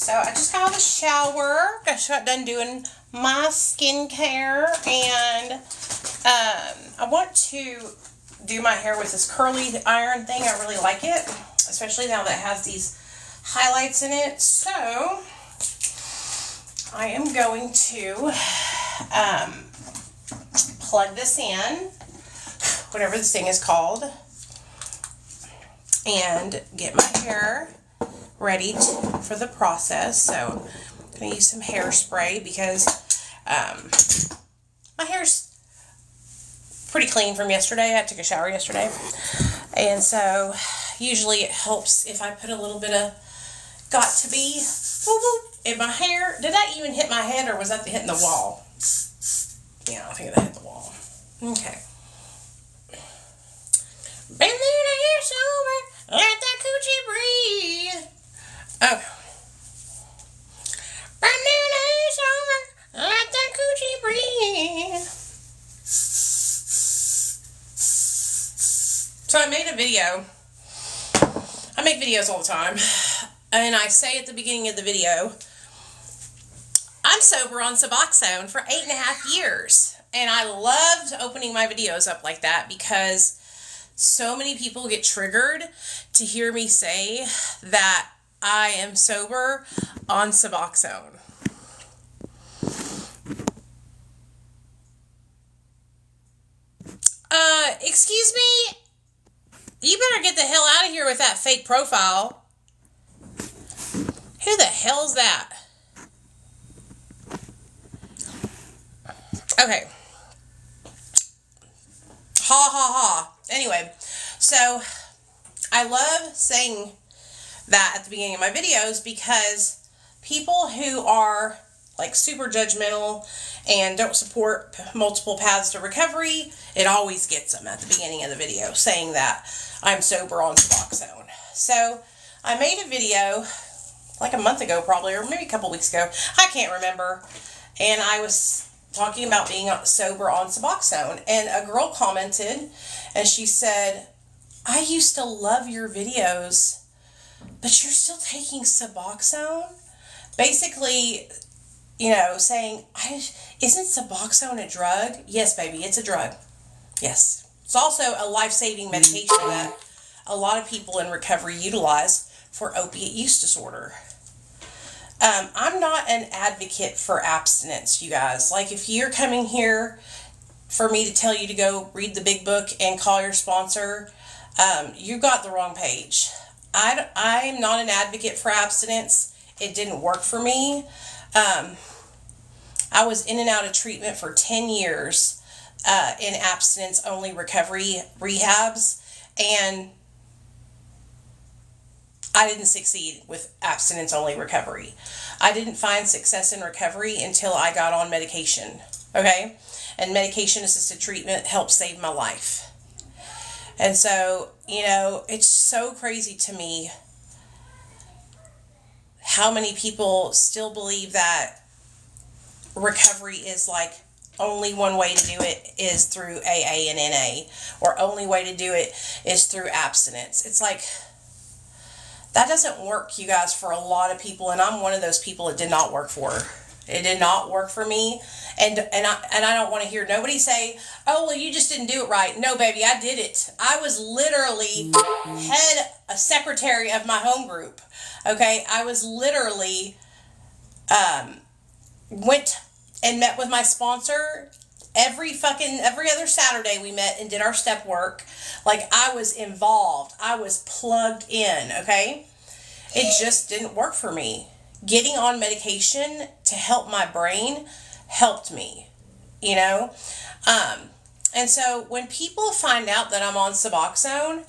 So I just got out of the shower. Got done doing my skincare, and I want to do my hair with this curly iron thing. I really like it, especially now that it has these highlights in it. So I am going to plug this in, whatever this thing is called, and get my hair ready for the process. So I'm going to use some hairspray because my hair's pretty clean from yesterday. I took a shower yesterday, and so usually it helps if I put a little bit of Got To Be in my hair. Did that even hit my head, or was that hitting the wall? Yeah, I think that hit the wall. Okay. Been there to hear sober, let that coochie breathe. Okay. Been there to hear sober, let that coochie breathe. So I made a video. I make videos all the time. And I say at the beginning of the video, I'm sober on Suboxone for 8.5 years. And I loved opening my videos up like that because so many people get triggered to hear me say that I am sober on Suboxone. Excuse me? You better get the hell out of here with that fake profile. Who the hell's that? Okay. Ha ha ha. Anyway, so I love saying that at the beginning of my videos because people who are like super judgmental and don't support multiple paths to recovery, it always gets them at the beginning of the video saying that I'm sober on Suboxone. So I made a video like a month ago probably, or maybe a couple weeks ago. I can't remember. And I was talking about being sober on Suboxone. And a girl commented and she said, I used to love your videos, but you're still taking Suboxone? Basically, you know, saying, isn't Suboxone a drug? Yes, baby, it's a drug. Yes. It's also a life-saving medication that a lot of people in recovery utilize for opiate use disorder. I'm not an advocate for abstinence, you guys. Like, if you're coming here for me to tell you to go read the big book and call your sponsor, you got the wrong page. I'm not an advocate for abstinence. It didn't work for me. I was in and out of treatment for 10 years in abstinence-only recovery rehabs, and I didn't succeed with abstinence-only recovery. I didn't find success in recovery until I got on medication, okay? And medication-assisted treatment helped save my life. And so, you know, it's so crazy to me how many people still believe that recovery is like only one way to do it is through AA and NA, or only way to do it is through abstinence. It's like, that doesn't work, you guys, for a lot of people, and I'm one of those people it did not work for. It did not work for me, and I don't want to hear nobody say, oh, well, you just didn't do it right. No, baby, I did it. I was literally a secretary of my home group, okay? I was literally, went and met with my sponsor every other Saturday. We met and did our step work. Like, I was involved. I was plugged in, okay? It just didn't work for me. Getting on medication to help my brain helped me, you know? And so when people find out that I'm on Suboxone,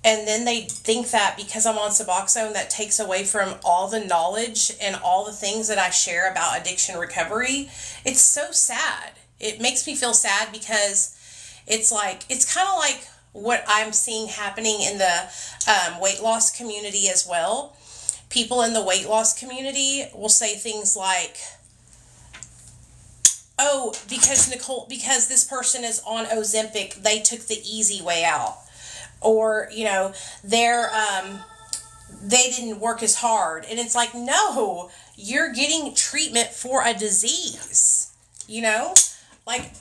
and then they think that because I'm on Suboxone, that takes away from all the knowledge and all the things that I share about addiction recovery, it's so sad. It makes me feel sad because it's kind of like what I'm seeing happening in the weight loss community as well. People in the weight loss community will say things like, oh, because this person is on Ozempic, they took the easy way out. Or, you know, they're they didn't work as hard. And it's like, no, you're getting treatment for a disease, you know? Like,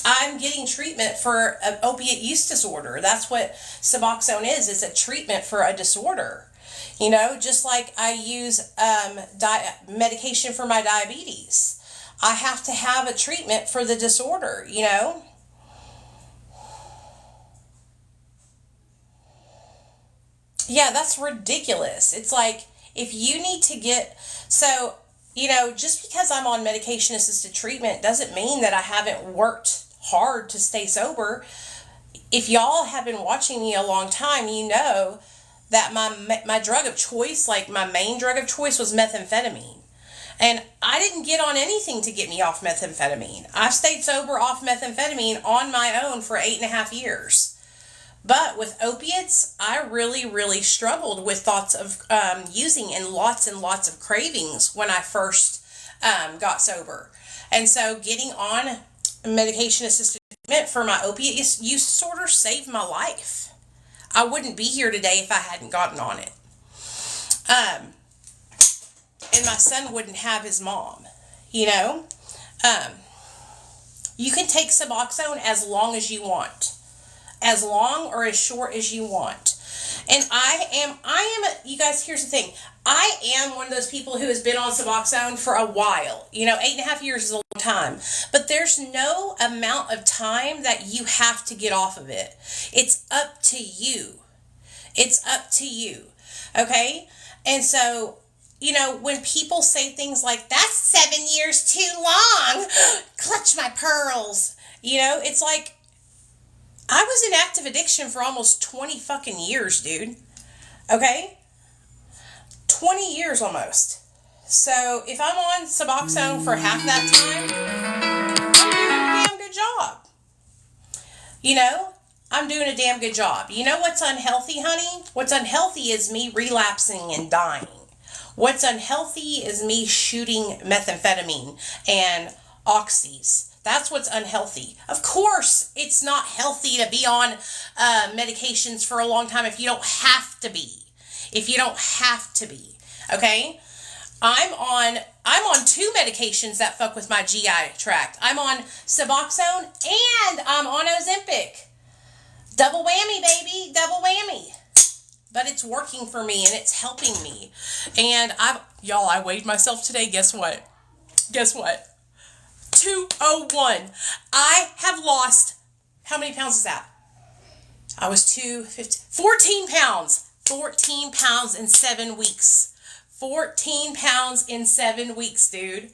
I'm getting treatment for an opiate use disorder. That's what Suboxone is. It's a treatment for a disorder. You know, just like I use medication for my diabetes. I have to have a treatment for the disorder, you know? Yeah, that's ridiculous. It's like, if you need to get, so, you know, just because I'm on medication assisted treatment doesn't mean that I haven't worked hard to stay sober. If y'all have been watching me a long time, you know that my drug of choice, like my main drug of choice, was methamphetamine. And I didn't get on anything to get me off methamphetamine. I stayed sober off methamphetamine on my own for 8.5 years. But with opiates, I really, really struggled with thoughts of using and lots of cravings when I first got sober. And so getting on medication assisted treatment for my opiate use disorder saved my life. I wouldn't be here today if I hadn't gotten on it. And my son wouldn't have his mom, you know? You can take Suboxone as long as you want. As long or as short as you want. And you guys, here's the thing. I am one of those people who has been on Suboxone for a while. You know, 8.5 years is a long time. But there's no amount of time that you have to get off of it. It's up to you. It's up to you. Okay? And so, you know, when people say things like, that's 7 years too long, clutch my pearls. You know, it's like, I was in active addiction for almost 20 fucking years, dude. Okay? 20 years almost. So, if I'm on Suboxone for half that time, I'm doing a damn good job. You know? I'm doing a damn good job. You know what's unhealthy, honey? What's unhealthy is me relapsing and dying. What's unhealthy is me shooting methamphetamine and oxys. That's what's unhealthy. Of course, it's not healthy to be on medications for a long time if you don't have to be. If you don't have to be. Okay? I'm on 2 medications that fuck with my GI tract. I'm on Suboxone and I'm on Ozempic. Double whammy, baby. Double whammy. But it's working for me and it's helping me. And I weighed myself today. Guess what? 201. I have lost, how many pounds is that? I was 14 pounds. 14 pounds in 7 weeks. 14 pounds in 7 weeks, dude.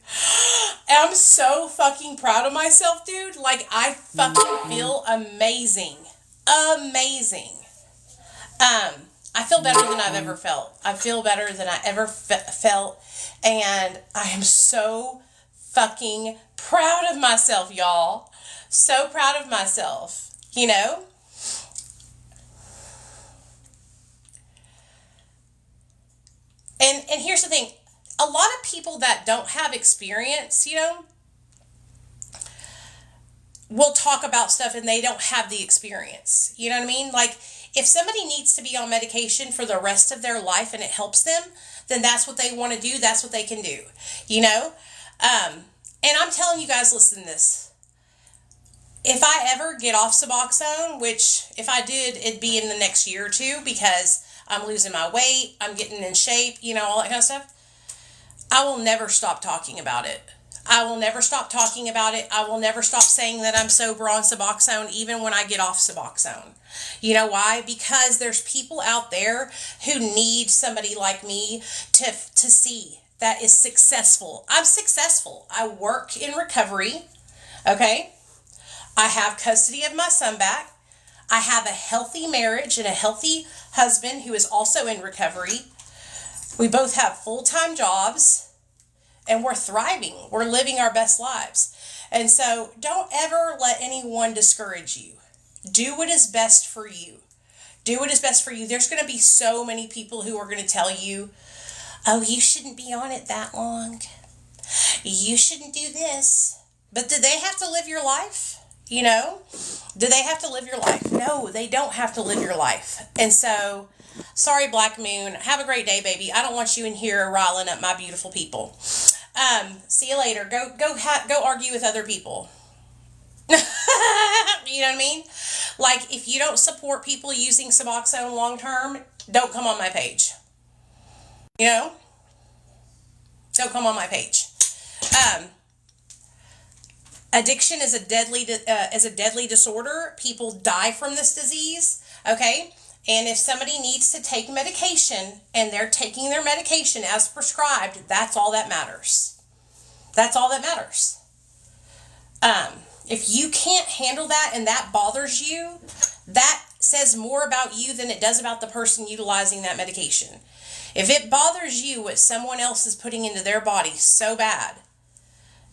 I'm so fucking proud of myself, dude. Like, I fucking feel amazing. Amazing. I feel better than I've ever felt. I feel better than I ever felt. And I am so fucking proud of myself, y'all. So proud of myself. You know? And here's the thing. A lot of people that don't have experience, you know, will talk about stuff and they don't have the experience. You know what I mean? Like, if somebody needs to be on medication for the rest of their life and it helps them, then that's what they want to do. That's what they can do. You know? And I'm telling you guys, listen to this. If I ever get off Suboxone, which if I did, it'd be in the next year or two because I'm losing my weight, I'm getting in shape, you know, all that kind of stuff. I will never stop talking about it. I will never stop talking about it. I will never stop saying that I'm sober on Suboxone, even when I get off Suboxone. You know why? Because there's people out there who need somebody like me to see that is successful. I'm successful. I work in recovery. Okay? I have custody of my son back. I have a healthy marriage and a healthy husband who is also in recovery. We both have full-time jobs. And we're thriving. We're living our best lives. And so don't ever let anyone discourage you. Do what is best for you. Do what is best for you. There's going to be so many people who are going to tell you, oh, you shouldn't be on it that long. You shouldn't do this. But do they have to live your life? You know? Do they have to live your life? No, they don't have to live your life. And so, sorry, Black Moon. Have a great day, baby. I don't want you in here riling up my beautiful people. See you later. Go argue with other people. You know what I mean? Like, if you don't support people using Suboxone long term, don't come on my page. You know? Don't come on my page. Addiction is a deadly disorder. People die from this disease. Okay? And if somebody needs to take medication and they're taking their medication as prescribed, that's all that matters. That's all that matters. If you can't handle that and that bothers you, that says more about you than it does about the person utilizing that medication. If it bothers you what someone else is putting into their body so bad,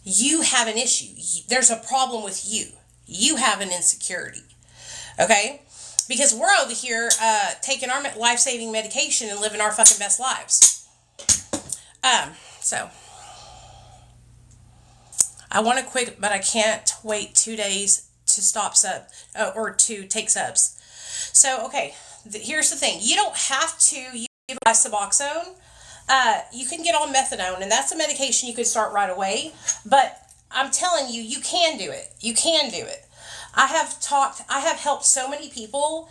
you have an issue. There's a problem with you. You have an insecurity. Okay? Because we're over here taking our life-saving medication and living our fucking best lives. So I want to quit, but I can't wait 2 days to stop sub or to take subs. So, okay, here's the thing. You don't have to utilize Suboxone. You can get on methadone, and that's a medication you could start right away. But I'm telling you, you can do it. You can do it. I have helped so many people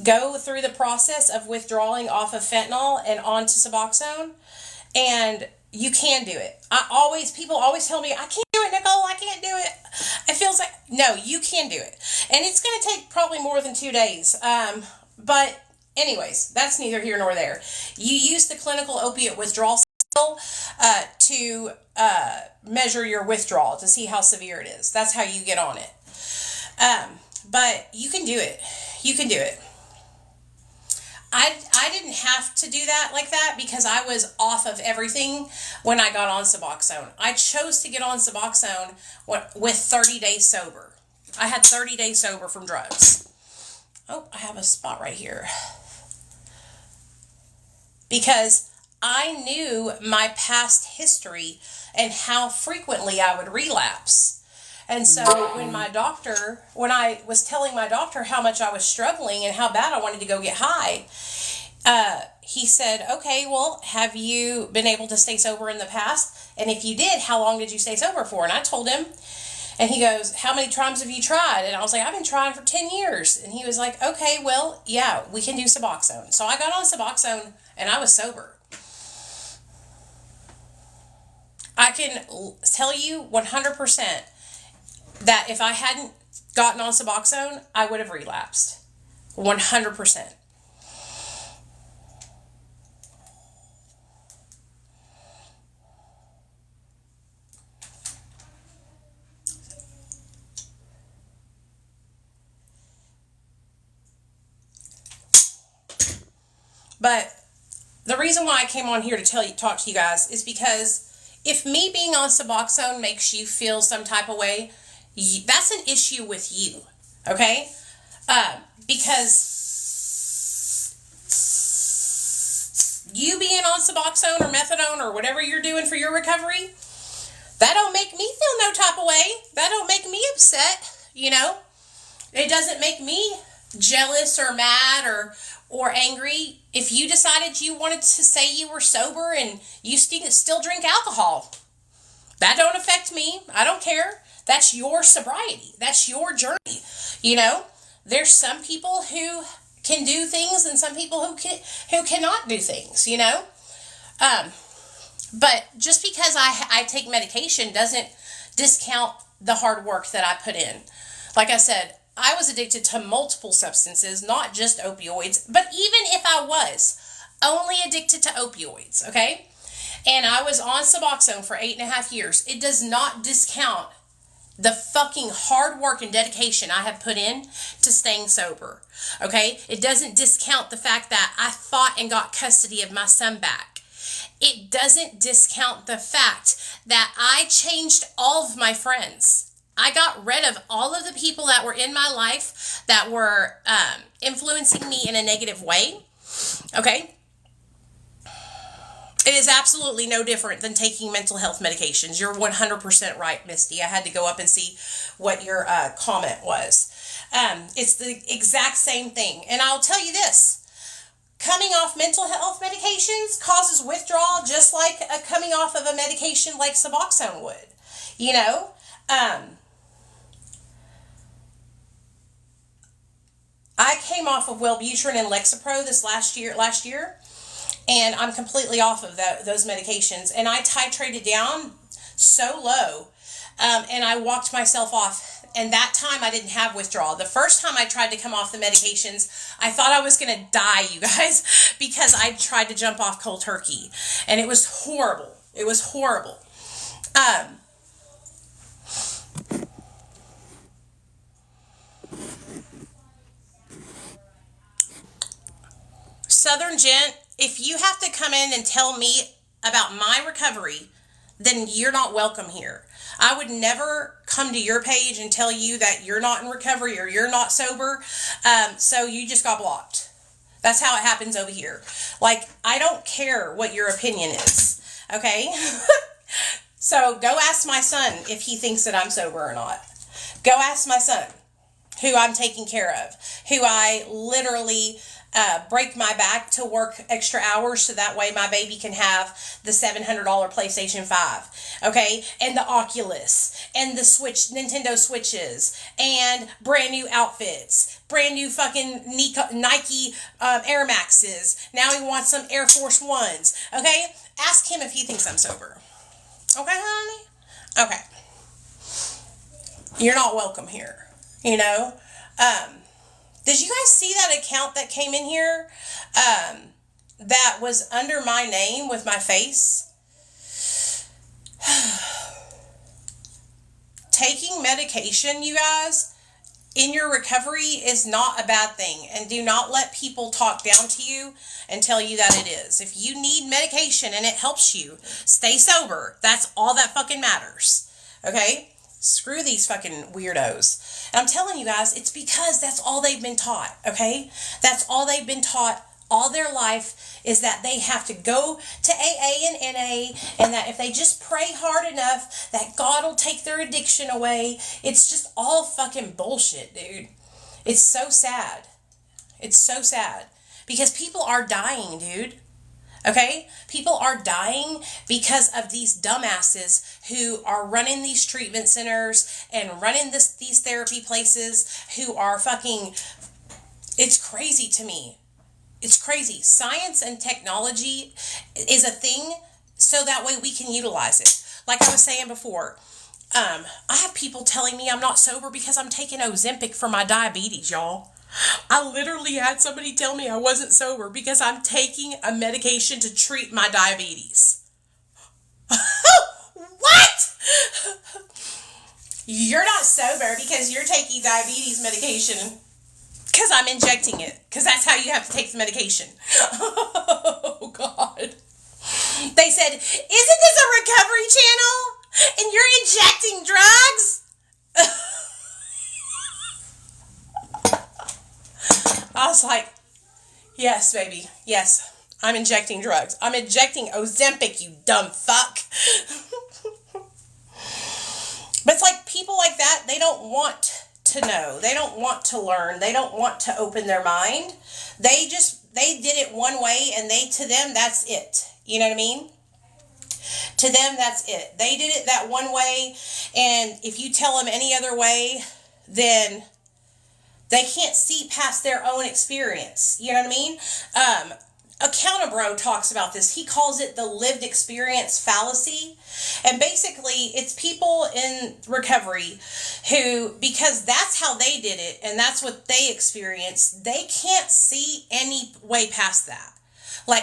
go through the process of withdrawing off of fentanyl and onto Suboxone, and you can do it. People always tell me, I can't do it, Nicole, I can't do it. It feels like, no, you can do it. And it's going to take probably more than 2 days. But anyways, that's neither here nor there. You use the clinical opiate withdrawal scale to measure your withdrawal to see how severe it is. That's how you get on it. But you can do it. You can do it. I didn't have to do that like that because I was off of everything when I got on Suboxone. I chose to get on Suboxone with 30 days sober. I had 30 days sober from drugs. Oh, I have a spot right here. Because I knew my past history and how frequently I would relapse. And so when I was telling my doctor how much I was struggling and how bad I wanted to go get high, he said, okay, well, have you been able to stay sober in the past? And if you did, how long did you stay sober for? And I told him, and he goes, how many times have you tried? And I was like, I've been trying for 10 years. And he was like, okay, well, yeah, we can do Suboxone. So I got on Suboxone and I was sober. I can tell you 100% that if I hadn't gotten on Suboxone, I would have relapsed. 100%. But the reason why I came on here to talk to you guys is because if me being on Suboxone makes you feel some type of way, that's an issue with you, okay? Because you being on Suboxone or methadone or whatever you're doing for your recovery, that don't make me feel no type of way. That don't make me upset, you know? It doesn't make me jealous or mad or angry. If you decided you wanted to say you were sober and you still drink alcohol, that don't affect me. I don't care. That's your sobriety. That's your journey. You know, there's some people who can do things and some people who cannot do things, you know. But just because I take medication doesn't discount the hard work that I put in. Like I said, I was addicted to multiple substances, not just opioids, but even if I was only addicted to opioids, okay? And I was on Suboxone for 8.5 years. It does not discount the fucking hard work and dedication I have put in to staying sober, okay? It doesn't discount the fact that I fought and got custody of my son back. It doesn't discount the fact that I changed all of my friends. I got rid of all of the people that were in my life that were influencing me in a negative way, okay? It is absolutely no different than taking mental health medications. You're 100% right, Misty. I had to go up and see what your comment was. It's the exact same thing. And I'll tell you this. Coming off mental health medications causes withdrawal just like coming off of a medication like Suboxone would. You know? I came off of Wellbutrin and Lexapro this last year, and I'm completely off of those medications. And I titrated down so low, and I walked myself off. And that time I didn't have withdrawal. The first time I tried to come off the medications, I thought I was going to die, you guys, because I tried to jump off cold turkey. And it was horrible. It was horrible. Southern Gent, if you have to come in and tell me about my recovery, then you're not welcome here. I would never come to your page and tell you that you're not in recovery or you're not sober. So you just got blocked. That's how it happens over here. Like, I don't care what your opinion is. Okay? So go ask my son if he thinks that I'm sober or not. Go ask my son, who I'm taking care of, who I literally break my back to work extra hours so that way my baby can have the $700 PlayStation 5, okay, and the Oculus, and the Nintendo Switches, and brand new outfits, brand new fucking Nike Air Maxes. Now he wants some Air Force Ones, okay? Ask him if he thinks I'm sober. Okay, honey? Okay. You're not welcome here, you know? Did you guys see that account that came in here that was under my name with my face? Taking medication, you guys, in your recovery is not a bad thing. And do not let people talk down to you and tell you that it is. If you need medication and it helps you, stay sober. That's all that fucking matters. Okay? Screw these fucking weirdos. And I'm telling you guys, it's because that's all they've been taught, okay? That's all they've been taught all their life, is that they have to go to AA and NA, and that if they just pray hard enough, that God will take their addiction away. It's just all fucking bullshit, dude. It's so sad. It's so sad. Because people are dying, dude. Okay? People are dying because of these dumbasses who are running these treatment centers and running these therapy places, who are fucking... It's crazy to me. It's crazy. Science and technology is a thing so that way we can utilize it. Like I was saying before, I have people telling me I'm not sober because I'm taking Ozempic for my diabetes, y'all. I literally had somebody tell me I wasn't sober because I'm taking a medication to treat my diabetes. What? You're not sober because you're taking diabetes medication because I'm injecting it. Because that's how you have to take the medication. Oh, God. They said, isn't this a recovery channel? And you're injecting drugs? I was like, yes, baby. Yes, I'm injecting drugs. I'm injecting Ozempic, you dumb fuck. But it's like people like that, they don't want to know. They don't want to learn. They don't want to open their mind. They did it one way, and to them, that's it. You know what I mean? To them, that's it. They did it that one way, and if you tell them any other way, then they can't see past their own experience. You know what I mean? Accountabro talks about this. He calls it the lived experience fallacy. And basically, it's people in recovery who, because that's how they did it and that's what they experienced, they can't see any way past that.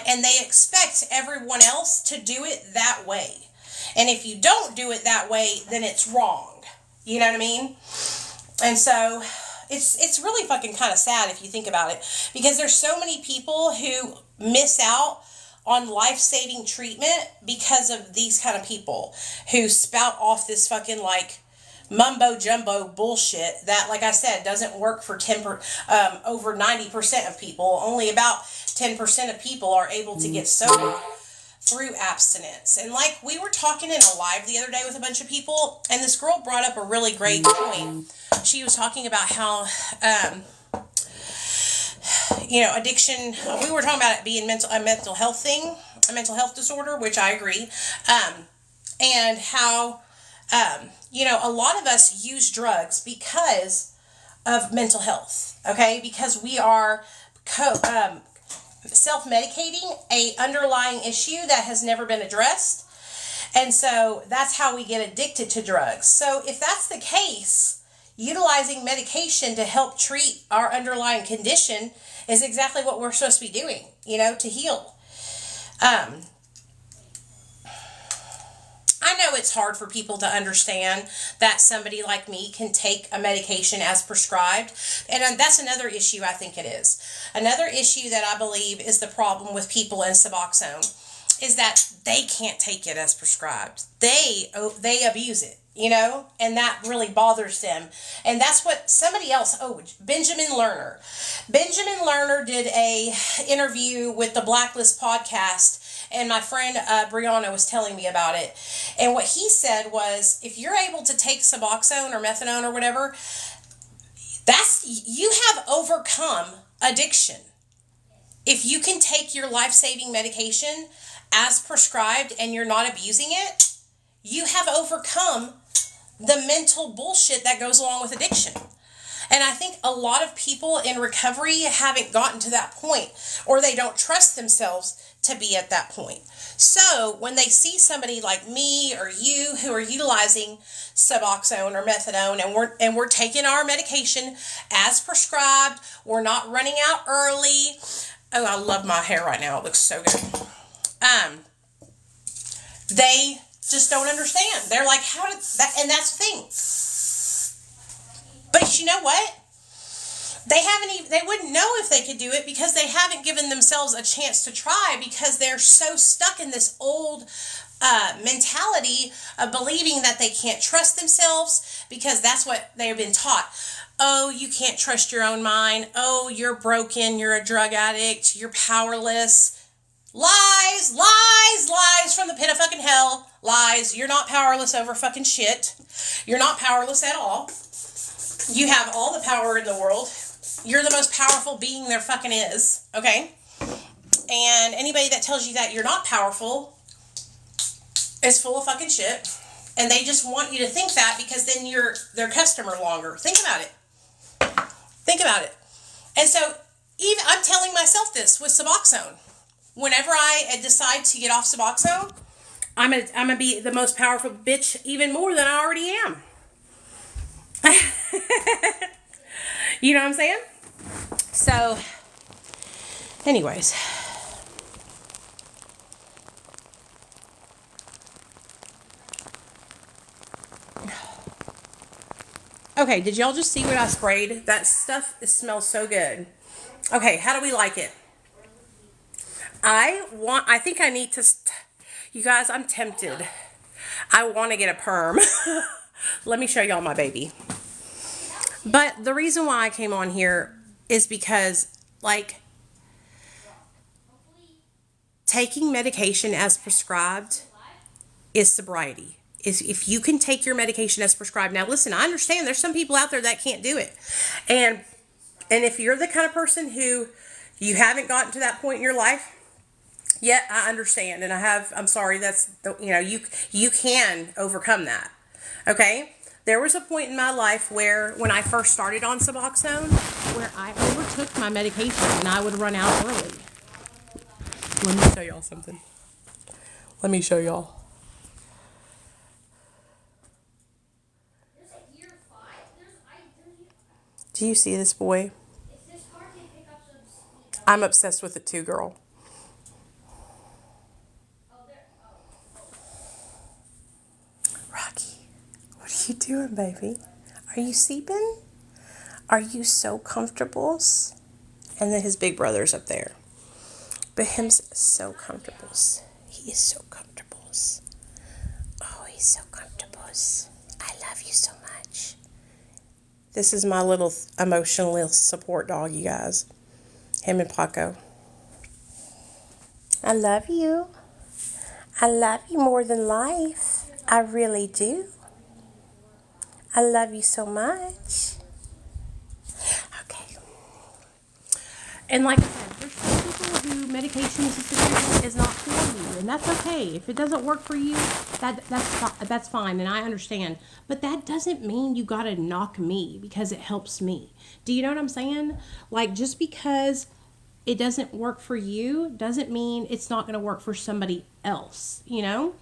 And they expect everyone else to do it that way. And if you don't do it that way, then it's wrong. You know what I mean? And so it's really fucking kind of sad if you think about it, because there's so many people who miss out on life-saving treatment because of these kind of people who spout off this fucking mumbo-jumbo bullshit that, like I said, doesn't work for over 90% of people. Only about 10% of people are able to get sober through abstinence. And like we were talking in a live the other day with a bunch of people, and this girl brought up a really great point. She was talking about how, addiction, we were talking about it being a mental health thing, a mental health disorder, which I agree. And how, a lot of us use drugs because of mental health, okay? Because we are self-medicating a underlying issue that has never been addressed. And so that's how we get addicted to drugs. So if that's the case, utilizing medication to help treat our underlying condition is exactly what we're supposed to be doing, to heal. I know it's hard for people to understand that somebody like me can take a medication as prescribed. And that's another issue I think it is. Another issue that I believe is the problem with people in Suboxone is that they can't take it as prescribed. They abuse it, and that really bothers them. And that's what somebody else, Benjamin Lerner. Benjamin Lerner did a interview with the Blacklist podcast, and my friend Brianna was telling me about it. And what he said was, if you're able to take Suboxone or methadone or whatever, you have overcome addiction. If you can take your life-saving medication as prescribed and you're not abusing it, you have overcome the mental bullshit that goes along with addiction. And I think a lot of people in recovery haven't gotten to that point, or they don't trust themselves to be at that point. So when they see somebody like me or you who are utilizing Suboxone or methadone, and we're taking our medication as prescribed, we're not running out early. Oh, I love my hair right now. It looks so good. They just don't understand. They're like, how did that? And that's the thing. But you know what? They wouldn't know if they could do it because they haven't given themselves a chance to try, because they're so stuck in this old mentality of believing that they can't trust themselves, because that's what they've been taught. Oh, you can't trust your own mind. Oh, you're broken. You're a drug addict. You're powerless. Lies, lies, lies from the pit of fucking hell. Lies. You're not powerless over fucking shit. You're not powerless at all. You have all the power in the world. You're the most powerful being there fucking is, okay? And anybody that tells you that you're not powerful is full of fucking shit. And they just want you to think that, because then you're their customer longer. Think about it. Think about it. And so even I'm telling myself this with Suboxone. Whenever I decide to get off Suboxone, I'm gonna be the most powerful bitch, even more than I already am. You know what I'm saying? So, anyways. Okay, did y'all just see what I sprayed? That stuff smells so good. Okay, how do we like it? I think I need to, you guys, I'm tempted. I want to get a perm. Let me show y'all my baby. But the reason why I came on here is because, like, taking medication as prescribed is sobriety. Is if you can take your medication as prescribed. Now, listen, I understand there's some people out there that can't do it. And if you're the kind of person who you haven't gotten to that point in your life yet, I understand. And I'm sorry, that's, you can overcome that. Okay? There was a point in my life where, when I first started on Suboxone, where I overtook my medication and I would run out early. Let me show y'all something. Let me show y'all. Do you see this boy? I'm obsessed with it too, girl. Rocky, what are you doing, baby? Are you sleeping? Are you so comfortable? And then his big brother's up there. But him's so comfortable. He is so comfortable. Oh, he's so comfortable. I love you so much. This is my little emotional support dog, you guys. Him and Paco. I love you. I love you more than life. I really do. I love you so much. Okay. And like I said, there's some people who medication assisted is not for you, and that's okay. If it doesn't work for you, that's fine, and I understand. But that doesn't mean you gotta knock me because it helps me. Do you know what I'm saying? Like, just because it doesn't work for you doesn't mean it's not gonna work for somebody else. You know,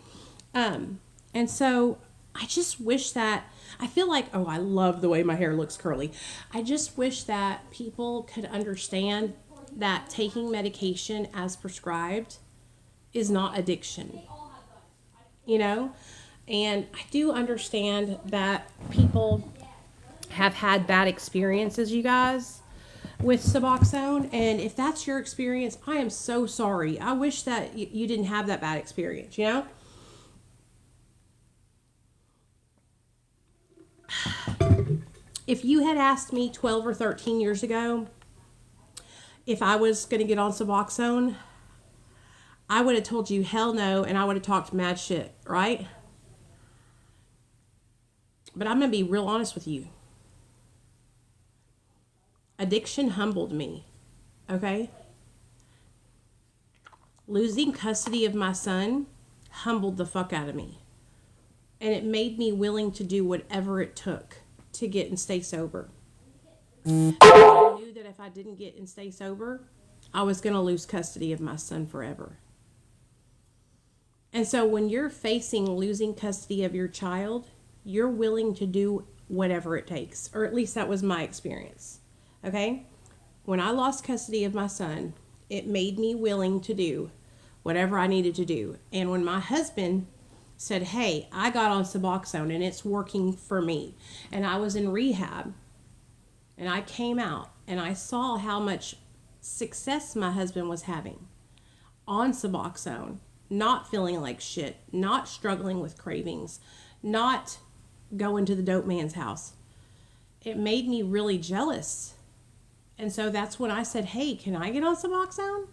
and so I just wish that. I feel like, oh, I love the way my hair looks curly. I just wish that people could understand that taking medication as prescribed is not addiction, you know? And I do understand that people have had bad experiences, you guys, with Suboxone. And if that's your experience, I am so sorry. I wish that you didn't have that bad experience, you know? If you had asked me 12 or 13 years ago if I was going to get on Suboxone, I would have told you hell no, and I would have talked mad shit, right? But I'm going to be real honest with you. Addiction humbled me, okay? Losing custody of my son humbled the fuck out of me. And it made me willing to do whatever it took to get and stay sober. I knew that if I didn't get and stay sober, I was going to lose custody of my son forever. And so when you're facing losing custody of your child, you're willing to do whatever it takes. Or at least that was my experience. Okay? When I lost custody of my son, it made me willing to do whatever I needed to do. And when my husband said, hey, I got on Suboxone and it's working for me, and I was in rehab, and I came out and I saw how much success my husband was having on Suboxone, not feeling like shit, not struggling with cravings, not going to the dope man's house. It made me really jealous. And so that's when I said, hey, can I get on Suboxone?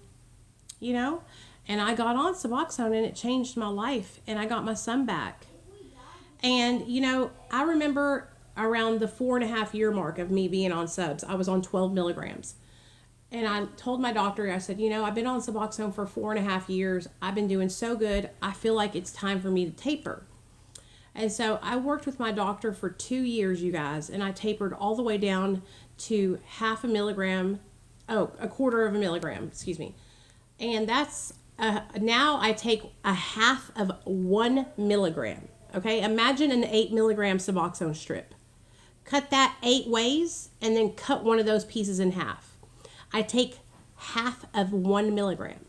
You know? And I got on Suboxone and it changed my life, and I got my son back. And, you know, I remember around the 4.5 year mark of me being on subs, I was on 12 milligrams. And I told my doctor, I said, you know, I've been on Suboxone for 4.5 years. I've been doing so good. I feel like it's time for me to taper. And so I worked with my doctor for 2 years, you guys, and I tapered all the way down to a quarter of a milligram, excuse me. And that's, now I take a half of 1 milligram. Okay, imagine an 8 milligram Suboxone strip. Cut that 8 ways and then cut one of those pieces in half. I take half of 1 milligram.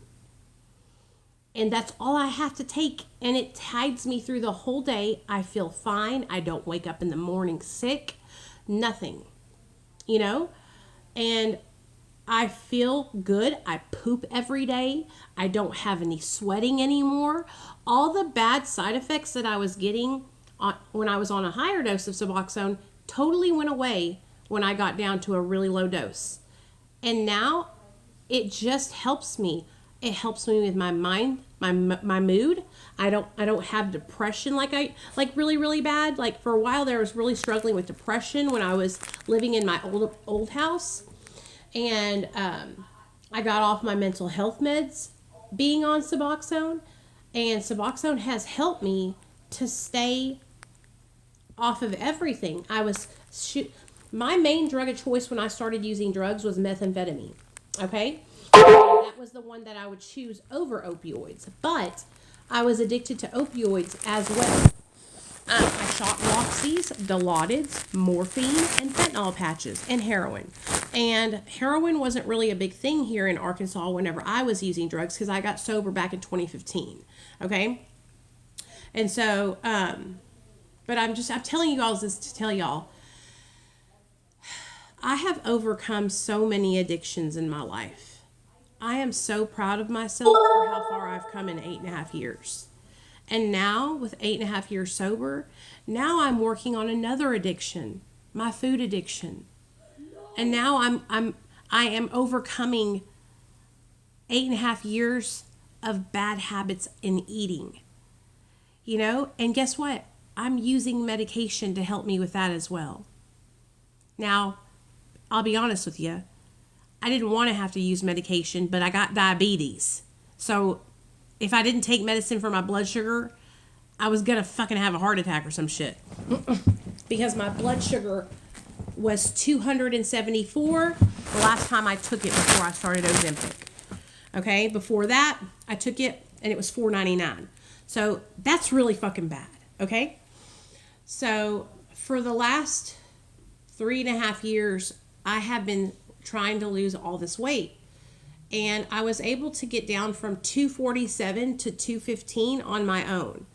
And that's all I have to take. And it tides me through the whole day. I feel fine. I don't wake up in the morning sick. Nothing. You know? And I feel good. I poop every day. I don't have any sweating anymore. All the bad side effects that I was getting when I was on a higher dose of Suboxone totally went away when I got down to a really low dose. And now it just helps me. It helps me with my mind, my mood. I don't have depression like really, really bad. Like for a while there, I was really struggling with depression when I was living in my old house. And I got off my mental health meds being on Suboxone. And Suboxone has helped me to stay off of everything. My main drug of choice when I started using drugs was methamphetamine. Okay? That was the one that I would choose over opioids. But I was addicted to opioids as well. I shot Roxy's, Dilaudids, morphine, and fentanyl patches, and heroin. And heroin wasn't really a big thing here in Arkansas whenever I was using drugs because I got sober back in 2015. Okay? And so, but I'm telling you guys this to tell y'all, I have overcome so many addictions in my life. I am so proud of myself for how far I've come in 8.5 years. And now, with 8.5 years sober, now I'm working on another addiction, my food addiction. And now I am overcoming 8.5 years of bad habits in eating. You know, and guess what? I'm using medication to help me with that as well. Now, I'll be honest with you. I didn't want to have to use medication, but I got diabetes. So if I didn't take medicine for my blood sugar, I was going to fucking have a heart attack or some shit. Because my blood sugar was 274 the last time I took it before I started Ozempic. Okay, before that, I took it and it was 499. So that's really fucking bad. Okay, so for the last 3.5 years, I have been trying to lose all this weight. And I was able to get down from 247 to 215 on my own.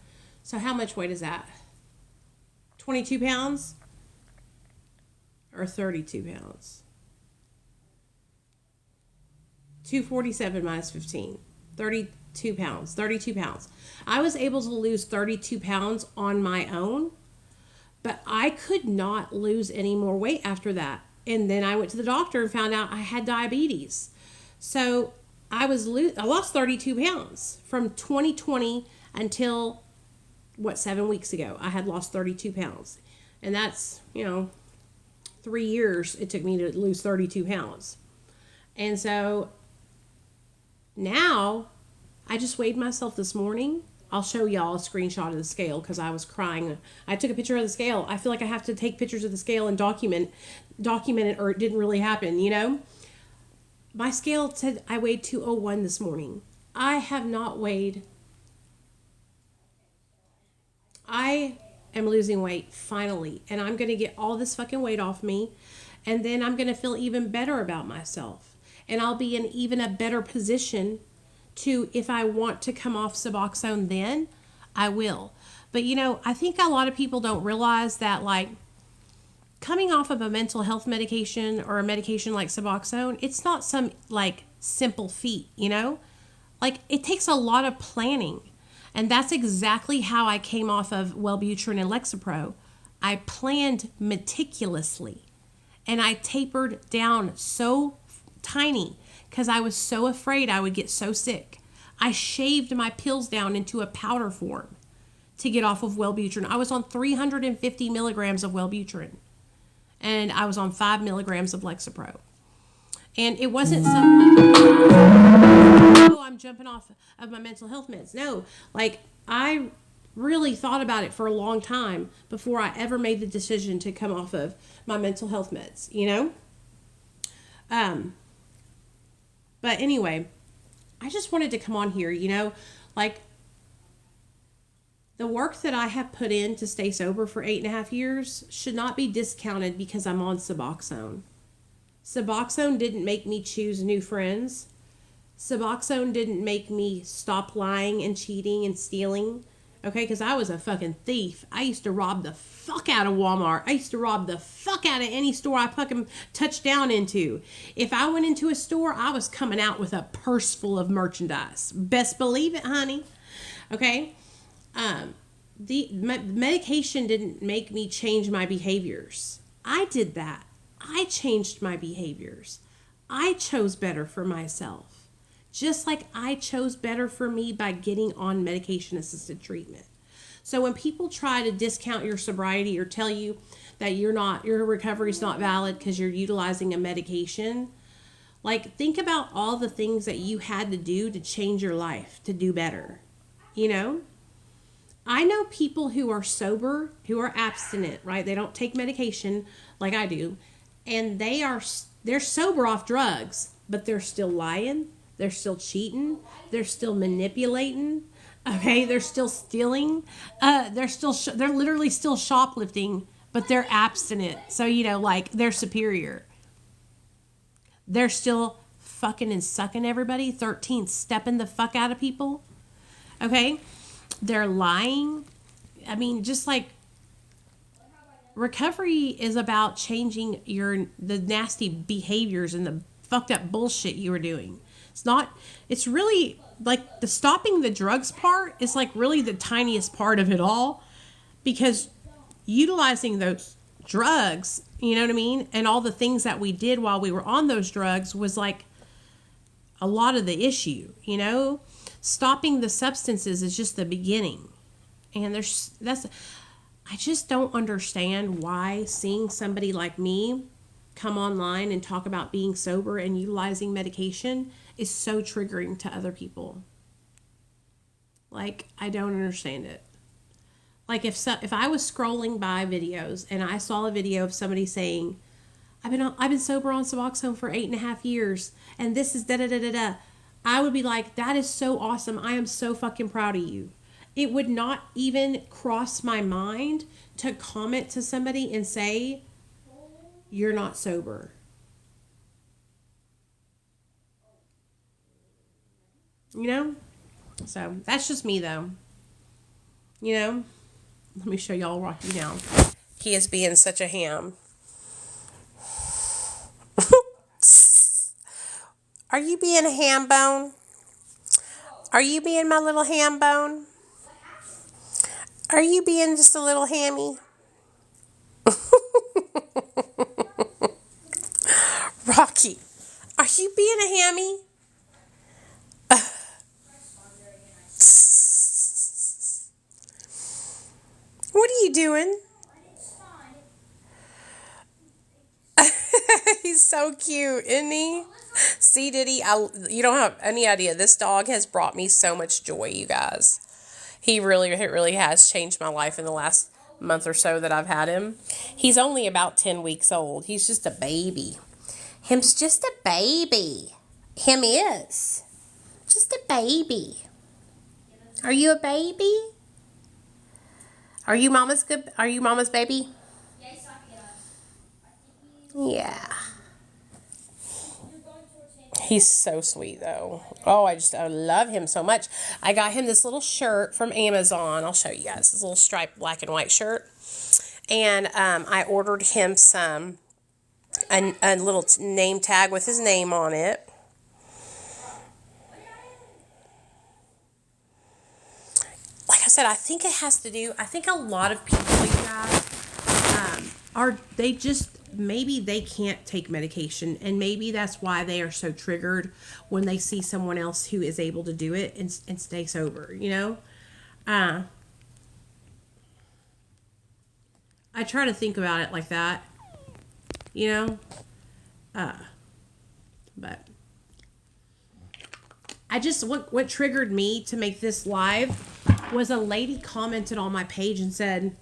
So how much weight is that? 22 pounds? Or 32 pounds? 247 minus 15. 32 pounds. 32 pounds. I was able to lose 32 pounds on my own. But I could not lose any more weight after that. And then I went to the doctor and found out I had diabetes. So I lost 32 pounds from 2020 until, 7 weeks ago. I had lost 32 pounds. And that's, 3 years it took me to lose 32 pounds. And so now I just weighed myself this morning. I'll show y'all a screenshot of the scale because I was crying. I took a picture of the scale. I feel like I have to take pictures of the scale and document it or it didn't really happen, My scale said I weighed 201 this morning. I have not weighed. I am losing weight finally, and I'm going to get all this fucking weight off me, and then I'm going to feel even better about myself, and I'll be in even a better position to, if I want to come off Suboxone, then I will. But I think a lot of people don't realize that, like, coming off of a mental health medication or a medication like Suboxone, it's not some like simple feat, Like, it takes a lot of planning. And that's exactly how I came off of Wellbutrin and Lexapro. I planned meticulously. And I tapered down so tiny because I was so afraid I would get so sick. I shaved my pills down into a powder form to get off of Wellbutrin. I was on 350 milligrams of Wellbutrin. And I was on 5 milligrams of Lexapro. And it wasn't something, I'm jumping off of my mental health meds. No, like, I really thought about it for a long time before I ever made the decision to come off of my mental health meds, But anyway, I just wanted to come on here, like, the work that I have put in to stay sober for 8.5 years should not be discounted because I'm on Suboxone. Suboxone didn't make me choose new friends. Suboxone didn't make me stop lying and cheating and stealing. Okay, because I was a fucking thief. I used to rob the fuck out of Walmart. I used to rob the fuck out of any store I fucking touched down into. If I went into a store, I was coming out with a purse full of merchandise. Best believe it, honey. Okay? The medication didn't make me change my behaviors. I did that. I changed my behaviors. I chose better for myself. Just like I chose better for me by getting on medication-assisted treatment. So when people try to discount your sobriety or tell you that your recovery is not valid because you're utilizing a medication, like, think about all the things that you had to do to change your life, to do better, I know people who are sober, who are abstinent, right? They don't take medication like I do. And they're sober off drugs, but they're still lying. They're still cheating. They're still manipulating. Okay, they're still stealing. They're literally still shoplifting, but they're abstinent. So, like, they're superior. They're still fucking and sucking everybody. 13, stepping the fuck out of people. Okay? They're lying. I mean, just like, recovery is about changing the nasty behaviors and the fucked up bullshit you were doing. It's really like the stopping the drugs part is like really the tiniest part of it all, because utilizing those drugs, you know what I mean? And all the things that we did while we were on those drugs was like a lot of the issue, stopping the substances is just the beginning. And I just don't understand why seeing somebody like me come online and talk about being sober and utilizing medication is so triggering to other people. Like, I don't understand it. Like, if I was scrolling by videos and I saw a video of somebody saying, I've been sober on Suboxone for 8.5 years, and this is da da da da da, I would be like, that is so awesome. I am so fucking proud of you. It would not even cross my mind to comment to somebody and say, you're not sober. You know? So, that's just me, though. You know? Let me show y'all Rocky now. He is being such a ham. Are you being a ham bone? Are you being my little ham bone? Are you being just a little hammy? Rocky, are you being a hammy? What are you doing? He's so cute, isn't he? See, Diddy, you don't have any idea. This dog has brought me so much joy, you guys. It really has changed my life in the last month or so that I've had him. He's only about 10 weeks old. He's just a baby. Him's just a baby. Him is. Just a baby. Are you a baby? Are you mama's baby? Yeah. He's so sweet, though. Oh, I love him so much. I got him this little shirt from Amazon. I'll show you guys. This little striped black and white shirt. And I ordered him a little name tag with his name on it. Like I said, I think a lot of people, you guys, maybe they can't take medication, and maybe that's why they are so triggered when they see someone else who is able to do it and stay sober, you know? I try to think about it like that, you know? But what triggered me to make this live was a lady commented on my page and said,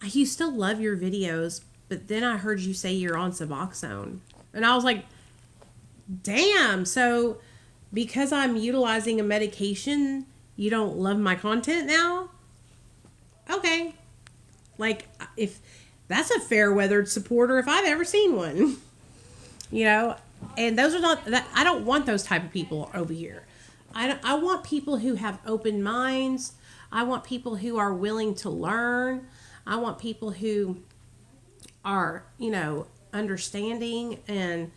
I used to love your videos, but then I heard you say you're on Suboxone. And I was like, damn, so because I'm utilizing a medication, you don't love my content now? Okay. Like, if that's a fair-weathered supporter if I've ever seen one. You know? And those are not, I don't want those type of people over here. I want people who have open minds. I want people who are willing to learn. I want people who are, you know, understanding, and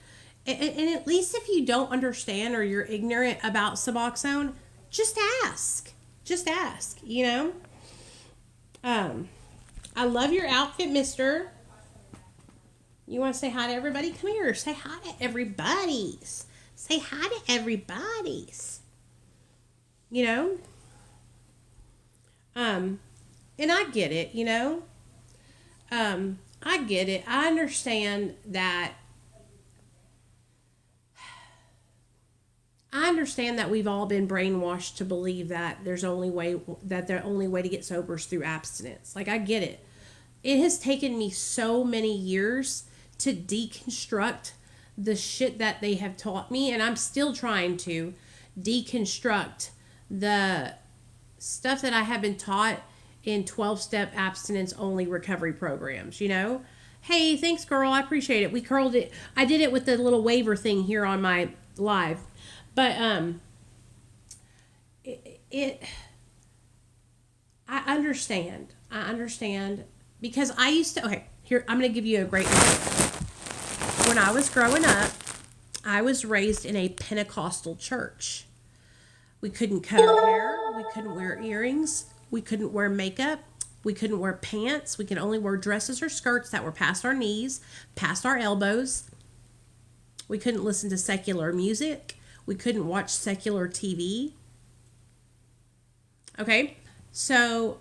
at least if you don't understand or you're ignorant about Suboxone, just ask, you know. I love your outfit, mister. You want to say hi to everybody? Come here, say hi to everybody's. Say hi to everybody's. You know? And I get it, you know? I get it. I understand that. We've all been brainwashed to believe that the only way to get sober is through abstinence. Like, I get it. It has taken me so many years to deconstruct the shit that they have taught me, and I'm still trying to deconstruct the stuff that I have been taught in 12-step abstinence only recovery programs, you know? Hey, thanks, girl. I appreciate it. We curled it. I did it with the little waiver thing here on my live. But I understand. Because I used to, okay, here, I'm going to give you a great example. When I was growing up, I was raised in a Pentecostal church. We couldn't cut our hair. We couldn't wear earrings. We couldn't wear makeup. We couldn't wear pants. We could only wear dresses or skirts that were past our knees, past our elbows. We couldn't listen to secular music. We couldn't watch secular TV. Okay? So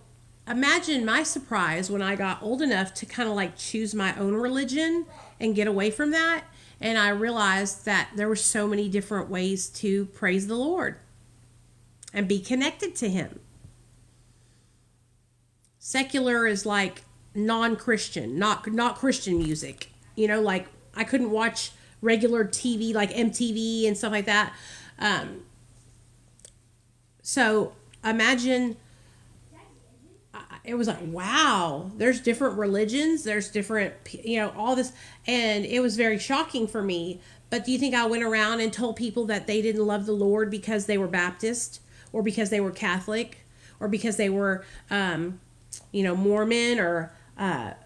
imagine my surprise when I got old enough to kind of like choose my own religion and get away from that. And I realized that there were so many different ways to praise the Lord and be connected to Him. Secular is like non-Christian, not Christian music. You know, like I couldn't watch regular TV like MTV and stuff like that. So imagine, it was like, wow, there's different religions, there's different, all this. And it was very shocking for me. But do you think I went around and told people that they didn't love the Lord because they were Baptist or because they were Catholic or because they were, Mormon or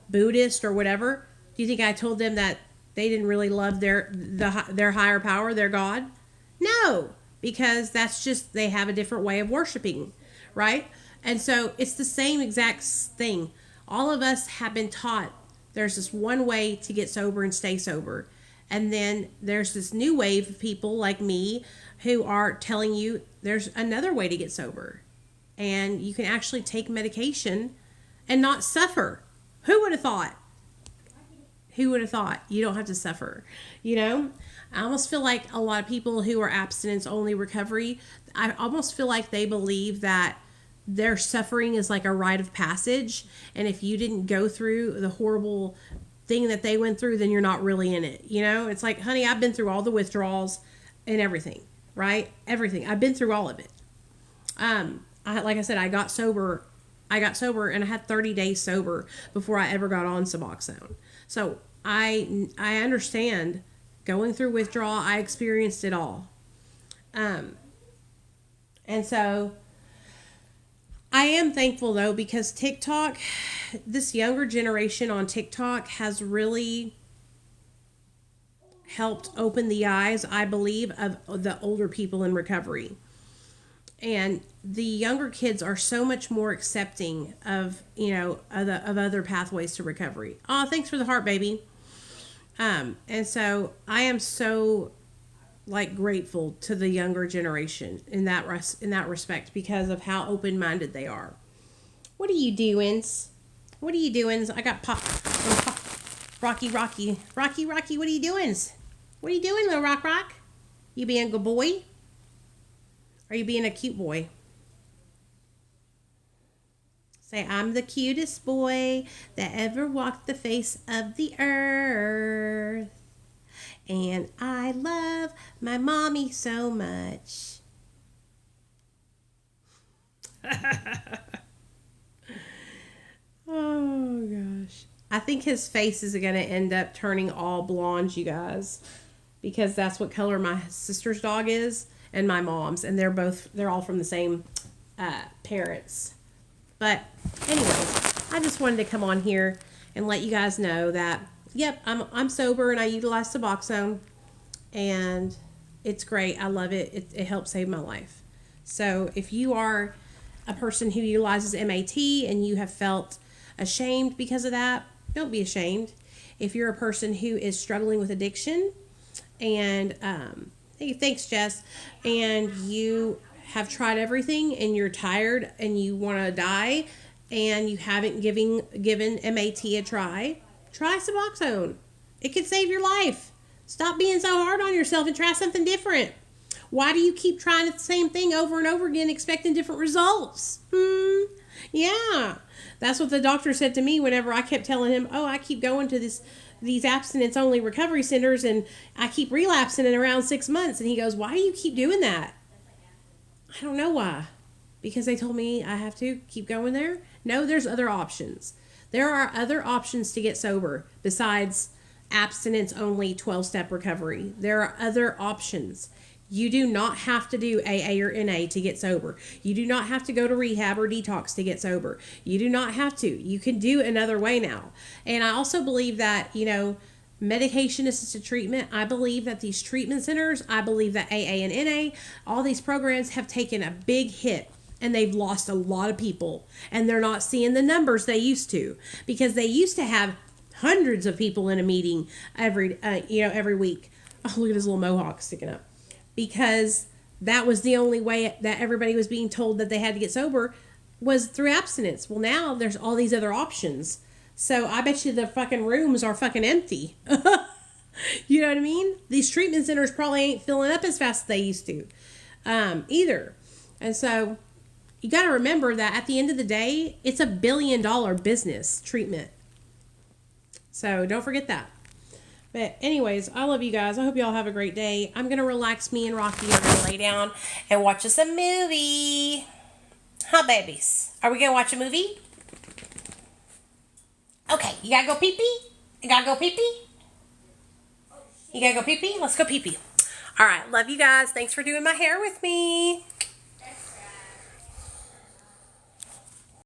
Buddhist or whatever? Do you think I told them that they didn't really love their higher power, their God? No, because that's just, they have a different way of worshiping, right? And so it's the same exact thing. All of us have been taught there's this one way to get sober and stay sober. And then there's this new wave of people like me who are telling you there's another way to get sober. And you can actually take medication and not suffer. Who would have thought? Who would have thought? You don't have to suffer. I almost feel like a lot of people who are abstinence-only recovery, I almost feel like they believe that their suffering is like a rite of passage. And if you didn't go through the horrible thing that they went through, then you're not really in it. It's like, honey, I've been through all the withdrawals and everything, right? Everything. I've been through all of it. Like I said, I got sober and I had 30 days sober before I ever got on Suboxone. So I understand going through withdrawal. I experienced it all. And so I am thankful though, because TikTok, this younger generation on TikTok has really helped open the eyes, I believe, of the older people in recovery. And the younger kids are so much more accepting of, of other pathways to recovery. Oh, thanks for the heart, baby. And so I am so grateful to the younger generation in that respect because of how open-minded they are. What are you doing? What are you doing? I got Rocky. What are you doing? What are you doing, little Rock? You being a good boy? Are you being a cute boy? Say, I'm the cutest boy that ever walked the face of the earth. And I love my mommy so much. Oh, gosh. I think his face is going to end up turning all blonde, you guys. Because that's what color my sister's dog is. And my mom's, and they're all from the same parents. But anyways, I just wanted to come on here and let you guys know that, yep, I'm sober and I utilize Suboxone, and it's great. I love it. It helps save my life. So if you are a person who utilizes MAT and you have felt ashamed because of that, don't be ashamed. If you're a person who is struggling with addiction and hey, thanks, Jess. And you have tried everything and you're tired and you want to die and you haven't given MAT a try Suboxone. It could save your life. Stop being so hard on yourself and try something different. Why do you keep trying the same thing over and over again expecting different results? Yeah. That's what the doctor said to me whenever I kept telling him, oh, I keep going to these abstinence-only recovery centers, and I keep relapsing in around 6 months. And he goes, why do you keep doing that? I don't know why. Because they told me I have to keep going there? No, there's other options. There are other options to get sober besides abstinence-only 12-step recovery. There are other options. You do not have to do AA or NA to get sober. You do not have to go to rehab or detox to get sober. You do not have to. You can do another way now. And I also believe that, medication-assisted treatment, I believe that these treatment centers, I believe that AA and NA, all these programs have taken a big hit. And they've lost a lot of people. And they're not seeing the numbers they used to. Because they used to have hundreds of people in a meeting every week. Oh, look at his little mohawk sticking up. Because that was the only way that everybody was being told that they had to get sober was through abstinence. Well, now there's all these other options. So I bet you the fucking rooms are fucking empty. You know what I mean? These treatment centers probably ain't filling up as fast as they used to either. And so you got to remember that at the end of the day, it's $1 billion business, treatment. So don't forget that. But anyways, I love you guys. I hope y'all have a great day. I'm going to relax. Me and Rocky are going to lay down and watch us a movie. Huh, babies? Are we going to watch a movie? Okay, you got to go pee-pee? You got to go pee-pee? You got to go pee-pee? Let's go pee-pee. All right, love you guys. Thanks for doing my hair with me.